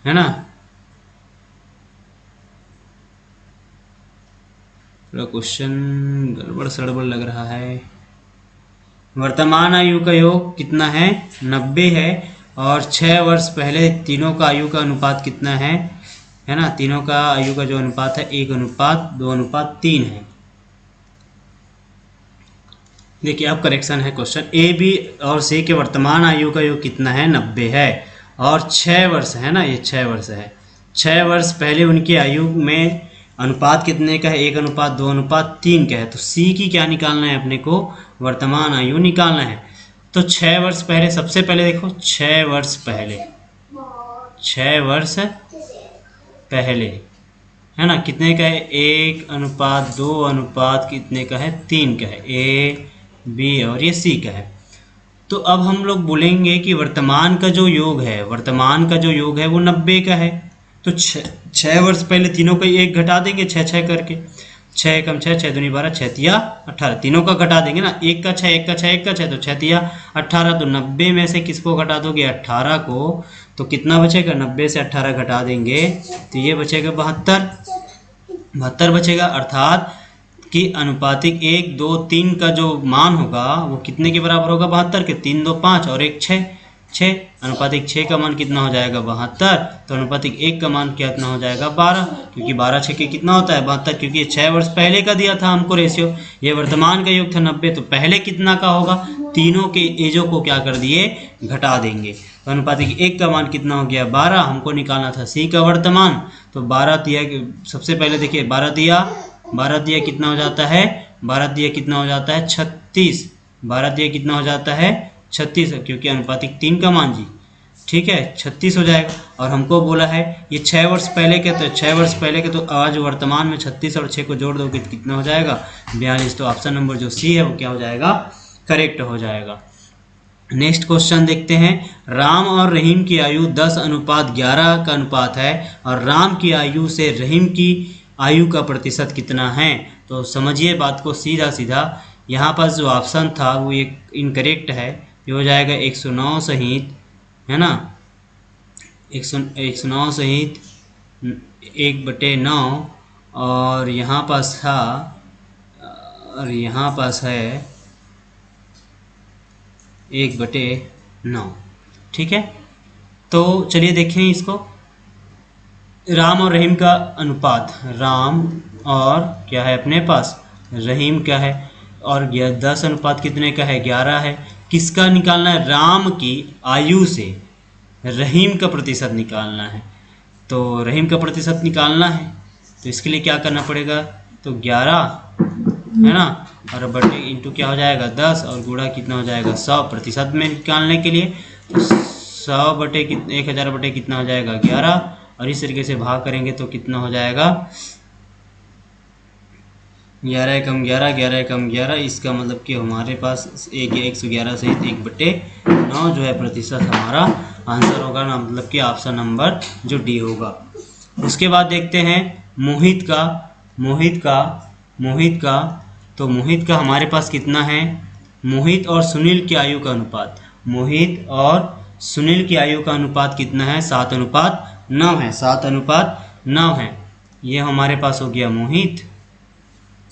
ना। थोड़ा क्वेश्चन गड़बड़ सड़बड़ लग रहा है। वर्तमान आयु का योग कितना है? 90 है। और 6 वर्ष पहले तीनों का आयु का अनुपात कितना है ना। तीनों का आयु का जो अनुपात है 1:2:3 है। देखिए अब करेक्शन है क्वेश्चन। ए बी और सी के वर्तमान आयु का योग कितना है? 90 है। और 6 वर्ष है ना, ये 6 वर्ष है। 6 वर्ष पहले उनकी आयु में अनुपात कितने का है? 1:2:3 का है। तो सी की क्या निकालना है अपने को? वर्तमान आयु निकालना है। तो 6 वर्ष पहले, सबसे पहले देखो 6 वर्ष पहले है ना, कितने का है? 1:2 कितने का है? 3 का है। ए बी और ये सी का है। तो अब हम लोग बोलेंगे कि वर्तमान का जो योग है वो 90 का है। तो 6 वर्ष पहले तीनों का 1 घटा देंगे 6 करके। 6 एकम 6, 6 दूनी 12, 6 तिया 18, तीनों का घटा देंगे ना। 1 का 6, 1 का 6, 1 का 6, तो 6 तिया 18। तो 90 में से किसको घटा दोगे? 18 को। तो कितना बचेगा? 90 से 18 घटा देंगे तो ये बचेगा 72 बचेगा। अर्थात कि अनुपातिक 1, 2, 3 का जो मान होगा वो कितने के बराबर होगा? 72 के। 3, 2, 5 और 1, 6। अनुपातिक 6 का मान कितना हो जाएगा? 72। तो अनुपातिक 1 का मान कितना हो जाएगा? 12, क्योंकि 12 6 के कितना होता है? 72, क्योंकि ये 6 वर्ष पहले का दिया था हमको रेशियो। ये वर्तमान का योग था 90, तो पहले कितना का होगा? तीनों के एजों को क्या कर दिए? घटा देंगे। तो अनुपातिक 1 का मान कितना हो गया? 12। हमको निकालना था सी का वर्तमान। तो 12 दिया, सबसे पहले देखिए 12 दिया कितना हो जाता है? 12 दिया कितना हो जाता है? 36। 12 दिया कितना हो जाता है? 36, क्योंकि अनुपातिक 3 का मान जी, ठीक है, 36 हो जाएगा। और हमको बोला है ये 6 वर्ष पहले के, तो 6 वर्ष पहले के तो आज वर्तमान में 36 और 6 को जोड़ दोगे तो कितना हो जाएगा? 42। तो ऑप्शन नंबर जो सी है वो क्या हो जाएगा? करेक्ट हो जाएगा। नेक्स्ट क्वेश्चन देखते हैं। राम और रहीम की आयु 10:11 का अनुपात है और राम की आयु से रहीम की आयु का प्रतिशत कितना है। तो समझिए बात को सीधा सीधा। यहाँ पर जो ऑप्शन था वो एक इनकरेक्ट है। ये हो जाएगा 109 सहित, है ना, 109 सहित 1/9 और यहाँ पास था और यहाँ पास है 1/9। ठीक है, तो चलिए देखें इसको। राम और रहीम का अनुपात, राम और क्या है अपने पास रहीम क्या है, और 10 अनुपात कितने का है 11 है। किसका निकालना है, राम की आयु से रहीम का प्रतिशत निकालना है। तो रहीम का प्रतिशत निकालना है तो इसके लिए क्या करना पड़ेगा, तो 11 है ना, और बटे इंटू क्या हो जाएगा 10 और गुणा कितना हो जाएगा 100 प्रतिशत में निकालने के लिए। तो 100 बटे 1000 बटे कितना हो जाएगा 11 और इस तरीके से भाग करेंगे तो कितना हो जाएगा 11 कम 11, 11 कम 11। इसका मतलब कि हमारे पास 111 से 1/9 जो है प्रतिशत हमारा आंसर होगा ना, मतलब कि ऑप्शन नंबर जो डी होगा। उसके बाद देखते हैं मोहित का तो मोहित का हमारे पास कितना है, मोहित और सुनील की आयु का अनुपात, मोहित और सुनील की आयु का अनुपात कितना है 7:9 है, 7:9 है। ये हमारे पास हो गया मोहित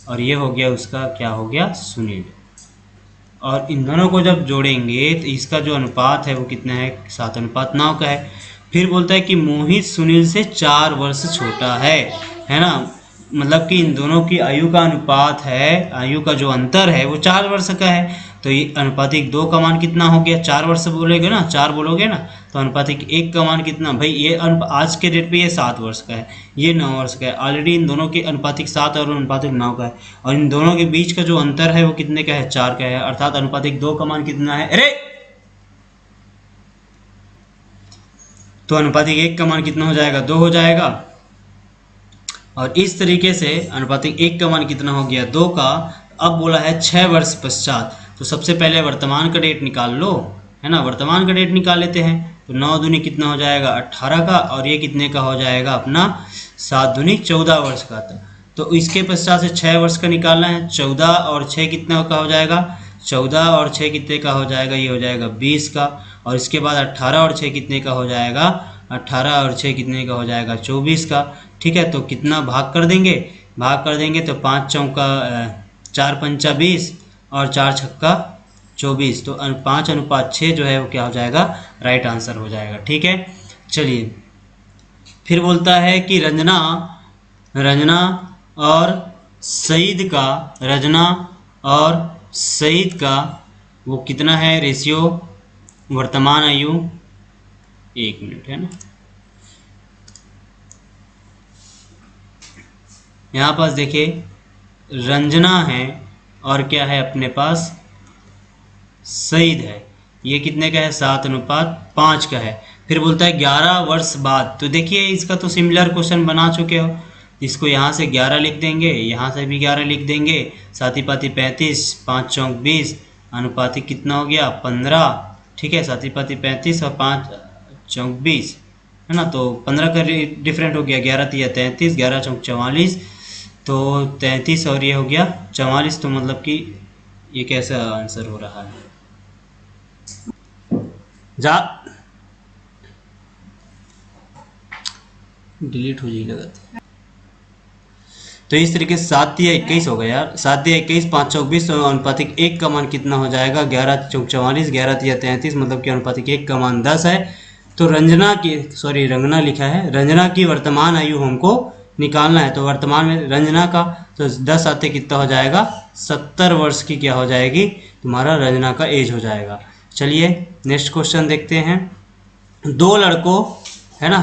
और ये हो गया उसका क्या हो गया सुनील। और इन दोनों को जब जोड़ेंगे तो इसका जो अनुपात है वो कितना है 7:9 का है। फिर बोलता है कि मोहित सुनील से 4 वर्ष छोटा है ना, मतलब कि इन दोनों की आयु का अनुपात है, आयु का जो अंतर है वो 4 वर्ष का है। तो ये अनुपातिक 2 का मान कितना हो गया, 4 वर्ष बोलेगे ना, 4 बोलोगे ना, तो अनुपातिक 1 का मान कितना भाई, ये आज के डेट पे ये 7 वर्ष का है, ये 9 वर्ष का है। ऑलरेडी इन दोनों की अनुपातिक 7 और अनुपातिक 9 का है और इन दोनों के बीच का जो अंतर है वो कितने का है 4 का है, अर्थात अनुपातिक 2 का मान कितना है, अरे तो अनुपातिक 1 का मान कितना हो जाएगा 2 हो जाएगा। और इस तरीके से अनुपातिक 1 का मान कितना हो गया 2 का। अब बोला है 6 वर्ष पश्चात, तो सबसे पहले वर्तमान का डेट निकाल लो, है ना, वर्तमान का डेट निकाल लेते हैं। तो 9 दूनी कितना हो जाएगा 18 का और ये कितने का हो जाएगा अपना 7 दूनी 14 वर्ष का था। तो इसके पश्चात से 6 वर्ष का निकालना है, 14 और 6 कितना का हो जाएगा, 14 और 6 कितने का हो जाएगा, ये हो जाएगा 20 का। और इसके बाद 18 और 6 कितने का हो जाएगा, 18 और 6 कितने का हो जाएगा 24 का। ठीक है, तो कितना भाग कर देंगे, भाग कर देंगे तो 5 चौका 4 पंचा 20 और 4 छक्का 24, तो 5:6 जो है वो क्या हो जाएगा राइट आंसर हो जाएगा। ठीक है, चलिए फिर बोलता है कि रंजना और सईद का, रंजना और सईद का वो कितना है रेशियो, वर्तमान आयु, 1 मिनट है ना, यहाँ पास देखिए रंजना है और क्या है अपने पास सईद है, ये कितने का है 7:5 का है। फिर बोलता है 11 वर्ष बाद, तो देखिए इसका तो सिमिलर क्वेश्चन बना चुके हो, इसको यहाँ से 11 लिख देंगे, यहाँ से भी 11 लिख देंगे, साती पाती 35, 5 चौक 20, अनुपातिक कितना हो गया 15। ठीक है, साती पाती 35 और 5 चौक 20 है ना, तो 15 का डिफरेंट हो गया, 11 तिया 33, 11 चौक 44, तो 33 और ये हो गया 44। तो मतलब कि ये कैसा आंसर हो रहा है, जा डिलीट हो जाएगा। तो इस तरीके से 7 तिया 21 हो गया यार, 7 तिया 21, 5 चौक 20, तो अनुपातिक 1 का मान कितना हो जाएगा 11 चौक 44, 11 तिया 33, मतलब कि अनुपातिक 1 का मान 10 है। तो रंजना लिखा है, रंजना की वर्तमान आयु हमको निकालना है। तो वर्तमान में रंजना का तो 10 आते कितना हो जाएगा 70 वर्ष की क्या हो जाएगी तुम्हारा रंजना का एज हो जाएगा। चलिए नेक्स्ट क्वेश्चन देखते हैं। 2 लड़कों है ना,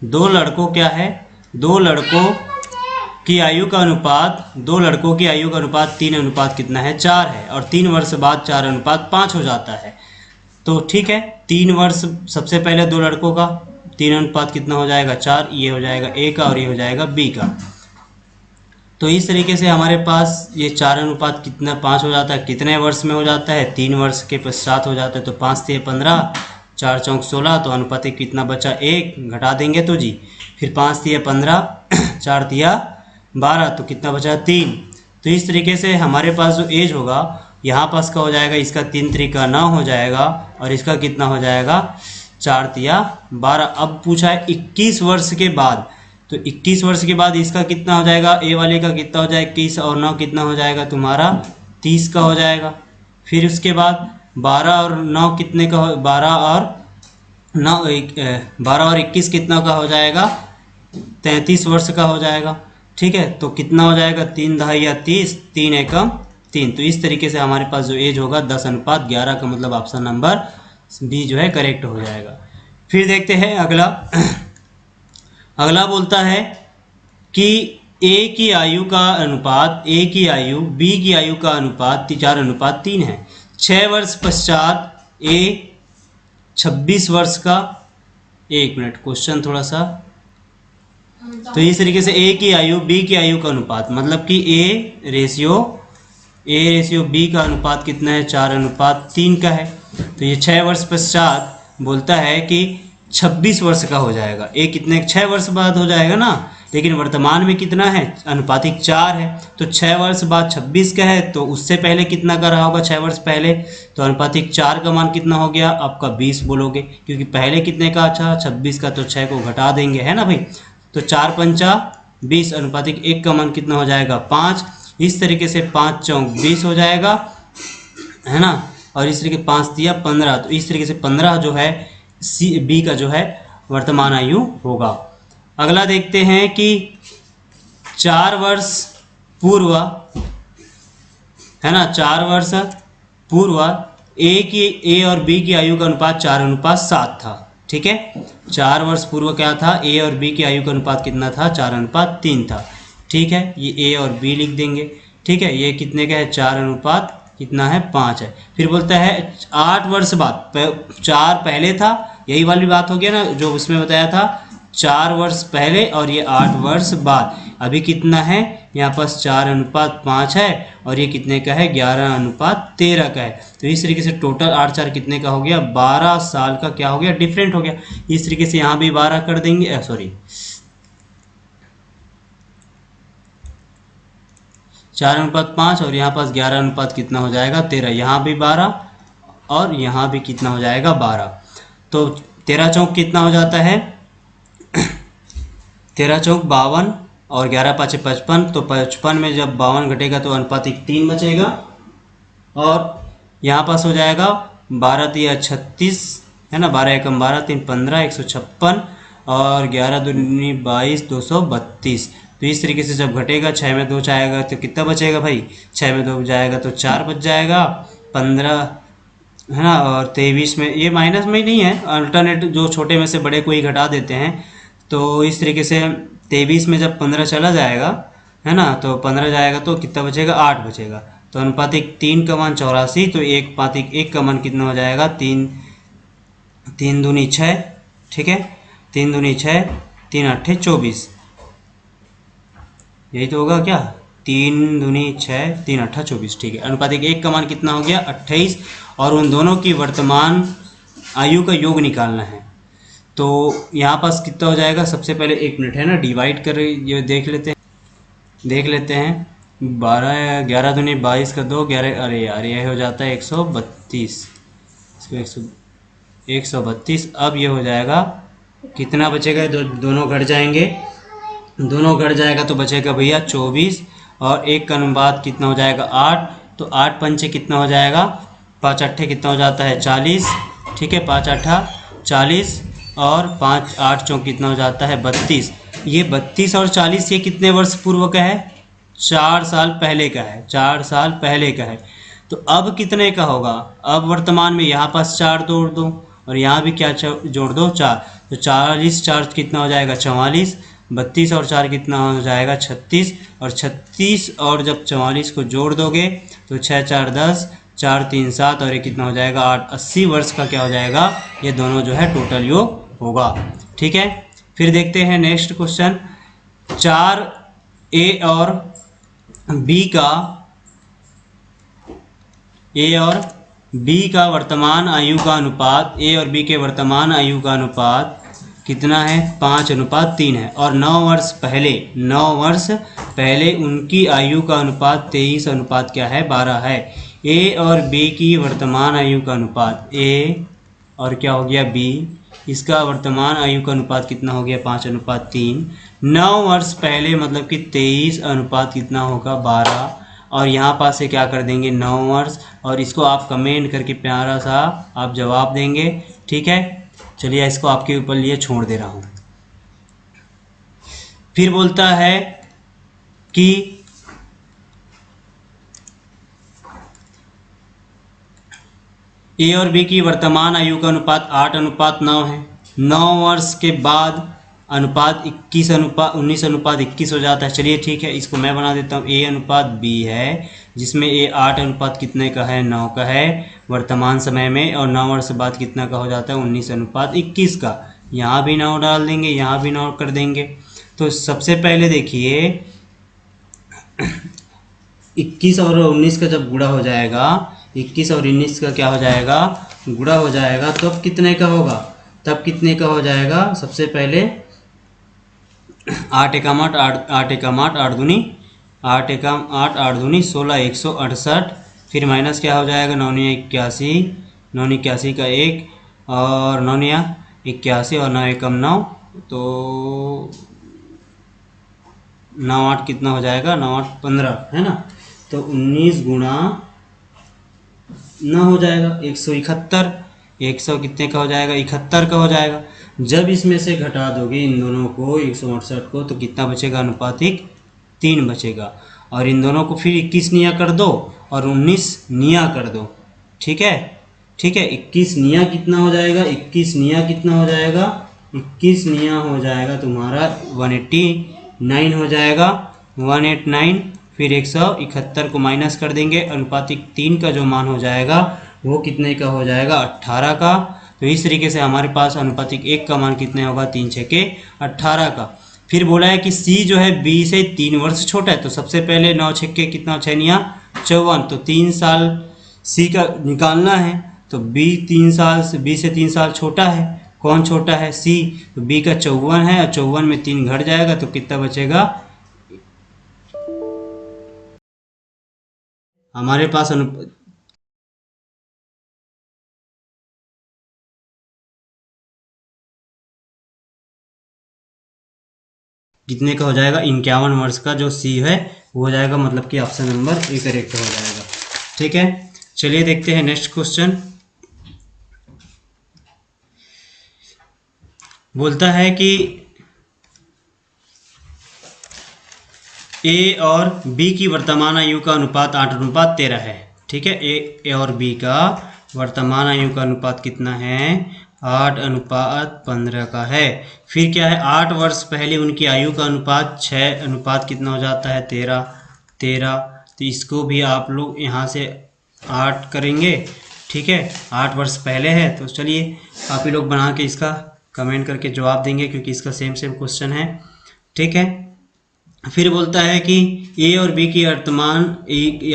2 लड़कों क्या है, 2 लड़कों की आयु का अनुपात, 2 लड़कों की आयु का अनुपात 3 कितना है 4 है और 3 वर्ष बाद 4:5 हो जाता है। तो ठीक है, 3 वर्ष सबसे पहले 2 लड़कों का 3 कितना हो जाएगा 4, ये हो जाएगा A का और ये हो जाएगा B का। तो इस तरीके से हमारे पास ये 4 अनुपात कितना 5 हो जाता है, कितने वर्ष में हो जाता है, 3 वर्ष के पश्चात हो जाता है। तो 5 3 15, 4 चौक 16, तो अनुपातिक कितना बचा 1, घटा देंगे तो जी, फिर 5 3 15, 4 3 12, तो कितना बचा 3। तो इस तरीके से हमारे पास जो एज होगा यहाँ पास का हो जाएगा, इसका 3 3 9 हो जाएगा, और इसका कितना हो जाएगा 4 3 12। अब पूछा है 21 वर्ष के बाद, तो 21 वर्ष के बाद इसका कितना हो जाएगा, ए वाले का कितना हो जाएगा 21 और 9 कितना हो जाएगा तुम्हारा 30 का हो जाएगा। फिर उसके बाद 12 और 9 कितने का हो, 12 और 21 कितना का हो जाएगा 33 वर्ष का हो जाएगा। ठीक है, तो कितना हो जाएगा 3 10 30, 3 एकम 3। तो इस तरीके से हमारे पास जो एज होगा 10 अनुपात 11 का, मतलब ऑप्शन नंबर बी जो है करेक्ट हो जाएगा। फिर देखते हैं अगला। अगला बोलता है कि ए की आयु का अनुपात, ए की आयु बी की आयु का अनुपात 4:3 है। 6 वर्ष पश्चात ए 26 वर्ष का, 1 मिनट क्वेश्चन थोड़ा सा। तो इस तरीके से ए की आयु बी की आयु का अनुपात, मतलब कि ए रेशियो बी का अनुपात कितना है 4:3 का है। तो ये 6 वर्ष पश्चात बोलता है कि 26 वर्ष का हो जाएगा। ए कितने 6 वर्ष बाद हो जाएगा ना, लेकिन वर्तमान में कितना है अनुपातिक 4 है। तो 6 वर्ष बाद 26 का है, तो उससे पहले कितना का रहा होगा 6 वर्ष पहले, तो अनुपातिक 4 का मान कितना हो गया आपका 20 बोलोगे, क्योंकि पहले कितने का अच्छा 26 का, तो 6 को घटा देंगे, है ना भाई। तो 4 पंचा 20, अनुपातिक 1 का मान कितना हो जाएगा 5। इस तरीके से 5 चौक 20 हो जाएगा, है ना। और इस तरीके 5 दिया 15, तो इस तरीके से 15 जो है सी बी का जो है वर्तमान आयु होगा। अगला देखते हैं कि 4 वर्ष पूर्व, है ना, 4 वर्ष पूर्व ए और बी की आयु का अनुपात 4:7 था। ठीक है, 4 वर्ष पूर्व क्या था, ए और बी की आयु का अनुपात कितना था 4:3 था। ठीक है, ये ए और बी लिख देंगे। ठीक है, ये कितने का है 4 कितना है 5 है। फिर बोलता है 8 वर्ष बाद, 4 पहले था, यही वाली बात हो गया ना जो उसमें बताया था, 4 वर्ष पहले और ये 8 वर्ष बाद। अभी कितना है यहाँ पास 4:5 है, और ये कितने का है 11:13 का है। तो इस तरीके से टोटल 8 4 कितने का हो गया 12 साल का क्या हो गया डिफरेंट हो गया। इस तरीके से यहाँ भी 12 कर देंगे, सॉरी 4:5, और यहाँ पास 11 कितना हो जाएगा 13, यहाँ भी 12 और यहाँ भी कितना हो जाएगा 12। तो 13 चौक कितना हो जाता है 13 चौक 52 और 11 5 55। तो 55 में जब 52 घटेगा तो अनुपातिक 3 बचेगा, और यहाँ पास हो जाएगा 12 3 36, है ना, 12 एकम 12 3 15 156, और 11 दूनी 22 232। तो इस तरीके से जब घटेगा 6 में 2 जाएगा तो कितना बचेगा भाई, 6 में 2 जाएगा तो 4 बच जाएगा, 15, है ना, और 23 में ये माइनस में ही नहीं है, अल्टरनेट जो छोटे में से बड़े को ही घटा देते हैं। तो इस तरीके से 23 में जब 15 चला जाएगा, है ना, तो 15 जाएगा तो कितना बचेगा 8 बचेगा। तो अनुपातिक 3 का मान 84, तो 1 पातिक 1 का मान कितना हो जाएगा 3 दूनी 6। ठीक है, 3 दूनी 6 3 8 24, यही तो होगा क्या, 3 दूनी 6 3 8 24। ठीक है, अनुपातिक 1 का मान कितना हो गया 28, और उन दोनों की वर्तमान आयु का योग निकालना है। तो यहाँ पास कितना हो जाएगा, सबसे पहले 1 मिनट, है ना, डिवाइड कर ये देख लेते हैं 12 11 दूनी 22 का 2 11, अरे यार ये हो जाता है 132, इसको 132। अब ये हो जाएगा कितना बचेगा, दोनों घट जाएंगे, दोनों घट जाएगा तो बचेगा भैया 24, और 1 का अनुपात कितना हो जाएगा 8। तो 8 पंचे कितना हो जाएगा 5 8 कितना हो जाता है 40। ठीक है, 5 8 40, और 5 8 चौक कितना हो जाता है 32। ये 32 और 40 ये कितने वर्ष पूर्व का है, 4 साल पहले का है, 4 साल पहले का है। तो अब कितने का होगा, अब वर्तमान में यहाँ पास 4 जोड़ दो, और यहाँ भी क्या जोड़ दो 4, तो 40 4 कितना हो जाएगा 44, 32 और 4 कितना हो जाएगा 36, और 36 और जब 44 को जोड़ दोगे तो 6 4 10, 4 3 7, और ये कितना हो जाएगा 8, 80 वर्ष का क्या हो जाएगा, ये दोनों जो है टोटल योग होगा। ठीक है, फिर देखते हैं नेक्स्ट क्वेश्चन। 4 ए और बी का ए और बी का वर्तमान आयु का अनुपात, ए और बी के वर्तमान आयु का अनुपात कितना है 5:3 है। और 9 वर्ष पहले उनकी आयु का अनुपात 23 क्या है 12 है। ए और बी की वर्तमान आयु का अनुपात, ए और क्या हो गया बी, इसका वर्तमान आयु का अनुपात कितना हो गया 5:3। 9 वर्ष पहले मतलब कि 23 अनुपात कितना होगा 12। और यहाँ पास से क्या कर देंगे 9 वर्ष, और इसको आप कमेंट करके प्यारा सा आप जवाब देंगे। ठीक है, चलिए इसको आपके ऊपर लिए छोड़ दे रहा हूँ। फिर बोलता है कि ए और बी की वर्तमान आयु का अनुपात 8:9 है। 9 वर्ष के बाद अनुपात 19:21 हो जाता है। चलिए ठीक है, इसको मैं बना देता हूँ। ए अनुपात बी है जिसमें ए 8 अनुपात कितने का है 9 का है वर्तमान समय में, और 9 वर्ष बाद कितना का हो जाता है 19:21 का। यहाँ भी 9 डाल देंगे, यहाँ भी 9 कर देंगे। तो सबसे पहले देखिए 21 और 19 का जब गुणा हो जाएगा, 21 और 19 का क्या हो जाएगा गुणा हो जाएगा, तब कितने का होगा, तब कितने का हो जाएगा। सबसे पहले 8 एकम 8, 8 एकम 8, 8 दूनी 8 एकम 8, 8 दूनी 16, 168। फिर माइनस क्या हो जाएगा 9 81, 9 81 का 1 और 9 81 और 9 एकम 9, तो 9 8 कितना हो जाएगा 9 8 15 है ना। तो 19 गुणा 9 हो जाएगा 171, 100 कितने का हो जाएगा 71 का हो जाएगा। जब इसमें से घटा दोगे इन दोनों को 168 को, तो कितना बचेगा अनुपातिक 3 बचेगा। और इन दोनों को फिर 21 निया कर दो और 19 निया कर दो। ठीक है, ठीक है, 21 निया कितना हो जाएगा, 21 निया कितना हो जाएगा, 21 निया हो जाएगा तुम्हारा 189 हो जाएगा 189। फिर 171 को माइनस कर देंगे, अनुपातिक 3 का जो मान हो जाएगा वो कितने का हो जाएगा 18 का। तो इस तरीके से हमारे पास अनुपातिक 1 का मान कितने होगा 3 6 के 18 का। फिर बोला है कि सी जो है बी से 3 वर्ष छोटा है। तो सबसे पहले 9 6 के कितना 6 निया 54, तो 3 साल सी का निकालना है। तो बी 3 साल से बी से 3 साल छोटा है। कौन छोटा है सी, तो बी का 54 है और 54 में 3 घट जाएगा तो कितना बचेगा हमारे पास कितने का हो जाएगा 51 वर्ष का जो सी है वो हो जाएगा, मतलब कि ऑप्शन नंबर ए करेक्ट हो जाएगा। ठीक है, चलिए देखते हैं नेक्स्ट क्वेश्चन। बोलता है कि ए और बी की वर्तमान आयु का अनुपात 8:13 है। ठीक है, ए और बी का वर्तमान आयु का अनुपात कितना है 8:15 का है। फिर क्या है 8 वर्ष पहले उनकी आयु का अनुपात 6 अनुपात कितना हो जाता है 13। तो इसको भी आप लोग यहाँ से 8 करेंगे। ठीक है, 8 वर्ष पहले है। तो चलिए आप ही लोग बना के इसका कमेंट करके जवाब देंगे क्योंकि इसका सेम क्वेश्चन है। ठीक है, फिर बोलता है कि ए और बी की वर्तमान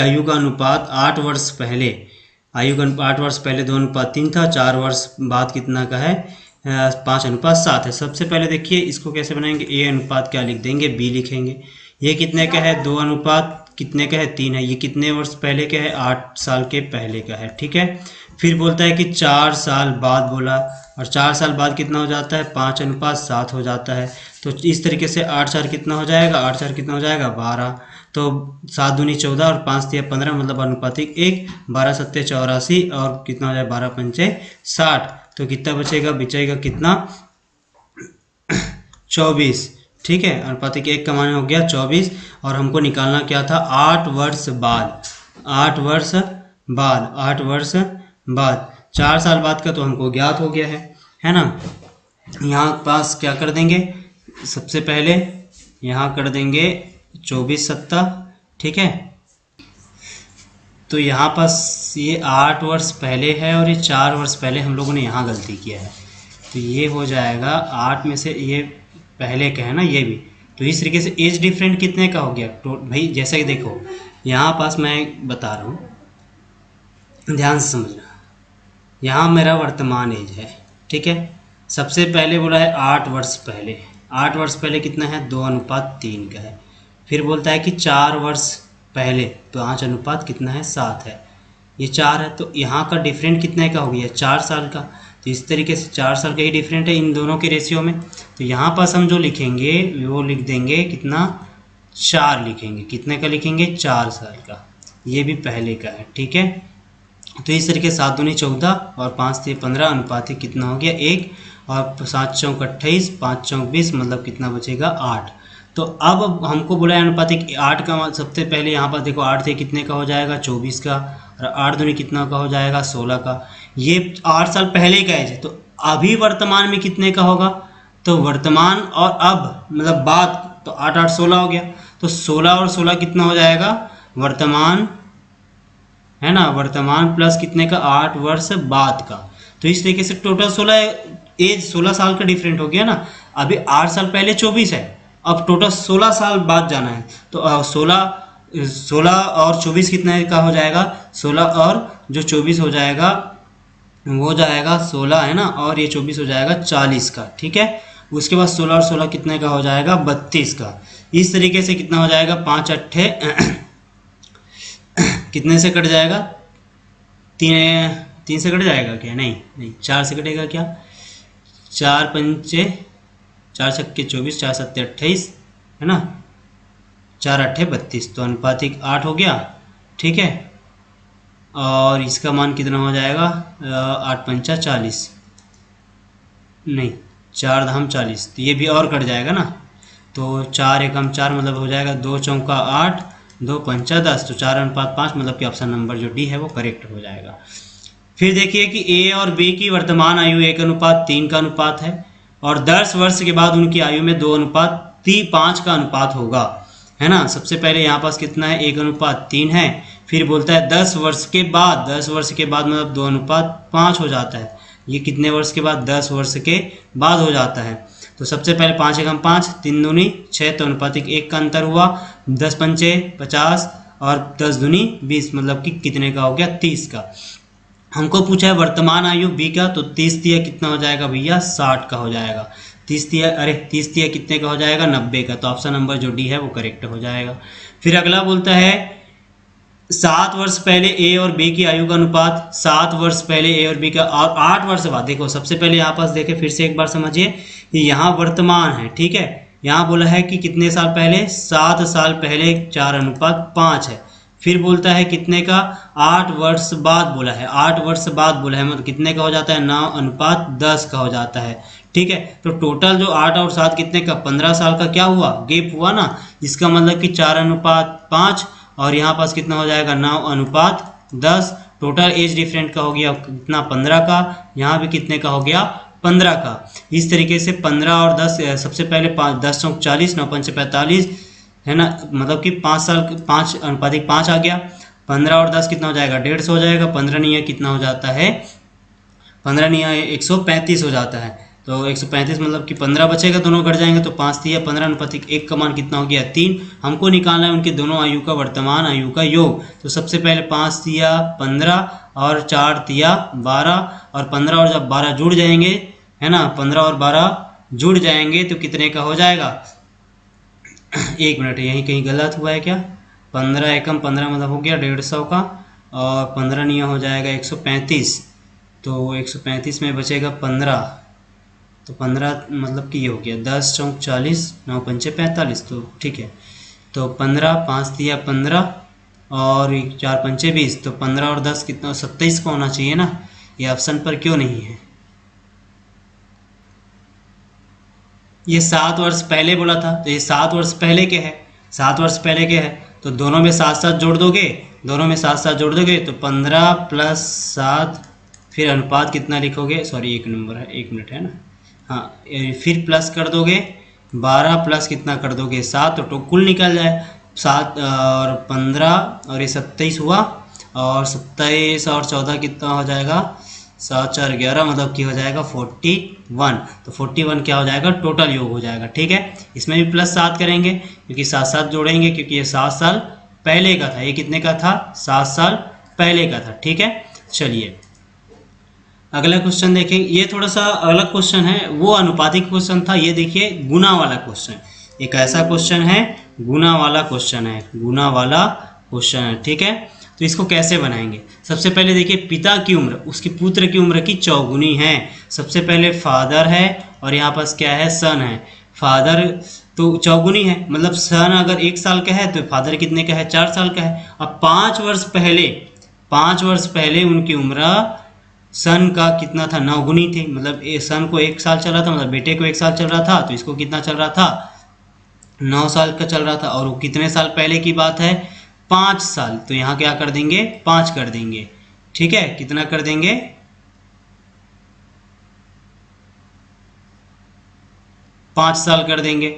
आयु का अनुपात 8 वर्ष पहले आयु का 8 वर्ष पहले 2:3 था, 4 वर्ष बाद कितना का है 5:7 है। सबसे पहले देखिए इसको कैसे बनाएंगे, ए अनुपात क्या लिख देंगे बी लिखेंगे। ये कितने का है 2 अनुपात कितने का है 3 है। ये कितने वर्ष पहले का है 8 साल के पहले का है। ठीक है, फिर बोलता है कि 4 साल बाद बोला, और 4 साल बाद कितना हो जाता है 5:7 हो जाता है। तो इस तरीके से 8 4 कितना हो जाएगा 8 4 कितना हो जाएगा 12। तो 7 दूनी 14 और 5 3 15 मतलब अनुपातिक 1, 12 7 84 और कितना हो जाएगा 12 5 60। तो कितना बचेगा कितना 24। ठीक है, अनुपातिक 1 का मान हो गया 24। और हमको निकालना क्या था 8 वर्ष बाद 8 वर्ष बाद 4 साल बाद का तो हमको ज्ञात हो गया है ना। यहाँ पास क्या कर देंगे, सबसे पहले यहाँ कर देंगे 24 7। ठीक है, तो यहाँ पास ये 8 वर्ष पहले है और ये 4 वर्ष पहले हम लोगों ने यहाँ गलती किया है। तो ये हो जाएगा 8 में से ये पहले का है ना, ये भी तो इस तरीके से एज डिफरेंट कितने का हो गया तो भाई जैसा कि देखो यहाँ पास मैं बता रहा हूँ, ध्यान से समझना। यहाँ मेरा वर्तमान एज है, ठीक है। सबसे पहले बोला है 8 वर्ष पहले, 8 वर्ष पहले कितना है 2:3 का है। फिर बोलता है कि 4 वर्ष पहले 5 अनुपात कितना है 7 है, ये 4 है। तो यहाँ का डिफरेंट कितने का हो गया 4 साल का। तो इस तरीके से 4 साल का ही डिफरेंट है इन दोनों के रेशियो में। तो यहाँ पास हम जो लिखेंगे वो लिख देंगे कितना 4 लिखेंगे, कितने का लिखेंगे 4 साल का, ये भी पहले का है, ठीक है। तो इस तरीके 7 दूनी 14 और 5 से 15 अनुपात कितना हो गया 1 और 7 चौक 28 5 चौक 20 मतलब कितना बचेगा 8। तो अब हमको बोला है अनुपातिक 8 का, सबसे पहले यहाँ पर देखो 8 से कितने का हो जाएगा 24 का, और 8 दूनी कितना का हो जाएगा 16 का। ये 8 साल पहले का है। तो अभी वर्तमान में कितने का होगा, तो वर्तमान और अब मतलब बाद, तो 8 8 16 हो गया। तो 16 और 16 कितना हो जाएगा वर्तमान, है ना, वर्तमान प्लस कितने का 8 वर्ष बाद का। तो इस तरीके से टोटल 16 एज 16 साल का डिफरेंट हो गया ना। अभी 8 साल पहले 24 है, अब टोटल 16 साल बाद जाना है। तो 16 और 24 कितने का हो जाएगा 16 और जो 24 हो जाएगा वो जाएगा 16 है ना, और ये 24 हो जाएगा 40 का, ठीक है। उसके बाद 16 और 16 कितने का हो जाएगा 32 का। इस तरीके से कितना हो जाएगा 5 अट्ठे कितने से कट जाएगा 3 से कट जाएगा क्या, नहीं 4 से कटेगा क्या, 4 पंचे 4 छक्के 24 4 सत्ते 28 है ना, 4 अट्ठे 32। तो अनुपातिक 8 हो गया, ठीक है। और इसका मान कितना हो जाएगा 8 पंचा 40, नहीं 4 धाम 40, तो ये भी और कट जाएगा ना। तो 4 एकम 4 मतलब हो जाएगा 2 चौका 8 2 पंचा 10, तो 4:5 मतलब कि ऑप्शन नंबर जो डी है वो करेक्ट हो जाएगा। फिर देखिए कि ए और बी की वर्तमान आयु 1:3 का अनुपात है और 10 वर्ष के बाद उनकी आयु में 2:5 का अनुपात होगा, है ना। सबसे पहले यहाँ पास कितना है 1:3 है, फिर बोलता है 10 वर्ष के बाद, 10 वर्ष के बाद मतलब 2:5 हो जाता है। ये कितने वर्ष के बाद 10 वर्ष के बाद हो जाता है। तो सबसे पहले 5 एकम 5 3 दूनी 6, तो अनुपातिक 1 का अंतर हुआ, 10 पंचे 50 और 10 दूनी 20 मतलब कि कितने का हो गया 30 का। हमको पूछा है वर्तमान आयु बी का, तो 30 तिया कितना हो जाएगा भैया 60 का हो जाएगा। 30 तिया कितने का हो जाएगा 90 का। तो ऑप्शन नंबर जो डी है वो करेक्ट हो जाएगा। फिर अगला बोलता है 7 वर्ष पहले ए और बी की आयु का अनुपात, 7 वर्ष पहले ए और बी का, और 8 वर्ष बाद। देखो सबसे पहले यहाँ पास देखे फिर से एक बार समझिए कि यहाँ वर्तमान है, ठीक है। यहाँ बोला है कि कितने साल पहले 7 साल पहले 4:5 है। फिर बोलता है कितने का 8 वर्ष बाद बोला है, 8 वर्ष बाद बोला है मतलब कितने का हो जाता है 9:10 का हो जाता है, ठीक है। तो टोटल जो 8 और 7 कितने का 15 साल का क्या हुआ गैप हुआ ना। इसका मतलब कि 4:5 और यहाँ पास कितना हो जाएगा 9:10। टोटल एज डिफरेंट का हो गया कितना 15 का, यहाँ भी कितने का हो गया 15 का। इस तरीके से 15 और 10 सबसे पहले 10 चौक 40 9 पंचे 45 है ना, मतलब कि 5 साल 5:5 आ गया। 15 और 10 कितना हो जाएगा 150 हो जाएगा। 15 नहीं है कितना हो जाता है 15 नहीं है 135 हो जाता है। तो 135 मतलब कि 15 बचेगा, दोनों घट जाएंगे। तो 5 तिया 15 अनुपातिक 1 का मान कितना हो गया 3। हमको निकालना है उनके दोनों आयु का वर्तमान आयु का योग। तो सबसे पहले 5 तिया 15 और 4 तिया 12 और 15 और जब 12 जुड़ जाएंगे है ना, 15 और 12 जुड़ जाएंगे तो कितने का हो जाएगा 1 मिनट यहीं कहीं गलत हुआ है क्या, 15 एकम 15 मतलब हो गया 150 का, और 15 नहीं हो जाएगा 135। तो 135 में बचेगा 15, तो 15 मतलब कि ये हो गया 10 चौक 40 9 पंचे 45, तो ठीक है। तो 15 5 दिया 15 और 4 पंचे 20, तो 15 और 10 कितना 27 का होना चाहिए ना। ये ऑप्शन पर क्यों नहीं है, ये 7 वर्ष पहले बोला था, तो ये 7 वर्ष पहले के है, 7 वर्ष पहले के है। तो दोनों में साथ साथ जोड़ दोगे, दोनों में साथ साथ जोड़ दोगे तो 15 प्लस 7, फिर अनुपात कितना लिखोगे, सॉरी 1 नंबर है 1 मिनट है ना, हाँ फिर प्लस कर दोगे 12 प्लस कितना कर दोगे 7, तो कुल निकल जाए 7 और 15 और ये 27 हुआ, और 27 और 14 कितना हो जाएगा 7 4 11 मतलब कि हो जाएगा 41। तो 41 क्या हो जाएगा, टोटल योग हो जाएगा। ठीक है, इसमें भी प्लस 7 करेंगे क्योंकि 7 7 जोड़ेंगे, क्योंकि ये 7 साल पहले का था। ये कितने का था, 7 साल पहले का था। ठीक है, चलिए अगला क्वेश्चन देखें। ये थोड़ा सा अलग क्वेश्चन है, वो अनुपातिक क्वेश्चन था। ये देखिए गुना वाला क्वेश्चन, एक ऐसा क्वेश्चन है गुना वाला क्वेश्चन है, गुना वाला क्वेश्चन है। ठीक है, तो इसको कैसे बनाएंगे। सबसे पहले देखिए, पिता की उम्र उसकी पुत्र की उम्र की चौगुनी है। सबसे पहले फादर है और यहाँ पास क्या है, सन है। फादर तो चौगुनी है, मतलब सन अगर 1 साल का है तो फादर कितने का है, 4 साल का है। अब 5 वर्ष पहले उनकी उम्र सन का कितना था, 9 गुनी थी। मतलब सन को 1 साल चल रहा था, मतलब बेटे को 1 साल चल रहा था, तो इसको कितना चल रहा था, 9 साल का चल रहा था। और वो कितने साल पहले की बात है, 5 साल। तो यहाँ क्या कर देंगे, 5 कर देंगे। ठीक है, कितना कर देंगे, 5 साल कर देंगे।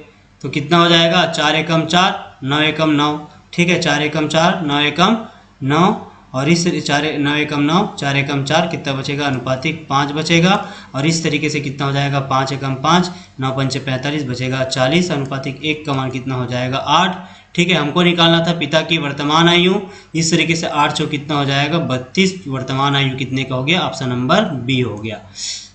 तो कितना हो जाएगा, 4 एकम 4 9 एकम 9। ठीक है, 4 एकम 4 9 एकम 9, और इस 9 एकम 9 4 एकम 4 कितना बचेगा, अनुपातिक 5 बचेगा। और इस तरीके से कितना हो जाएगा, 5 एकम 5 9 पंचे 45 बचेगा 40। अनुपातिक 1 का मान कितना हो जाएगा, 8। ठीक है, हमको निकालना था पिता की वर्तमान आयु। इस तरीके से 8 चौ कितना हो जाएगा, 32। वर्तमान आयु कितने का हो गया, ऑप्शन नंबर बी हो गया।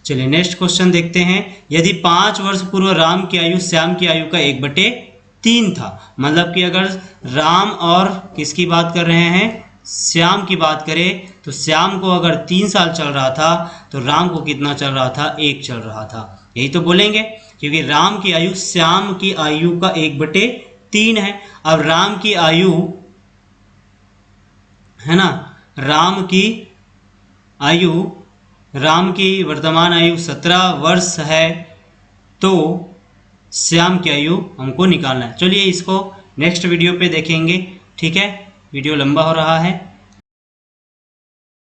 चलिए नेक्स्ट क्वेश्चन देखते हैं। यदि 5 वर्ष पूर्व राम की आयु श्याम की आयु का 1/3 था, मतलब कि अगर राम और किसकी बात कर रहे हैं, श्याम की बात करें, तो श्याम को अगर 3 साल चल रहा था तो राम को कितना चल रहा था, 1 चल रहा था। यही तो बोलेंगे, क्योंकि राम की आयु श्याम की आयु का 1/3 है। अब राम की आयु है ना, राम की वर्तमान आयु 17 वर्ष है, तो श्याम की आयु हमको निकालना है। चलिए इसको नेक्स्ट वीडियो पे देखेंगे। ठीक है, वीडियो लंबा हो रहा है।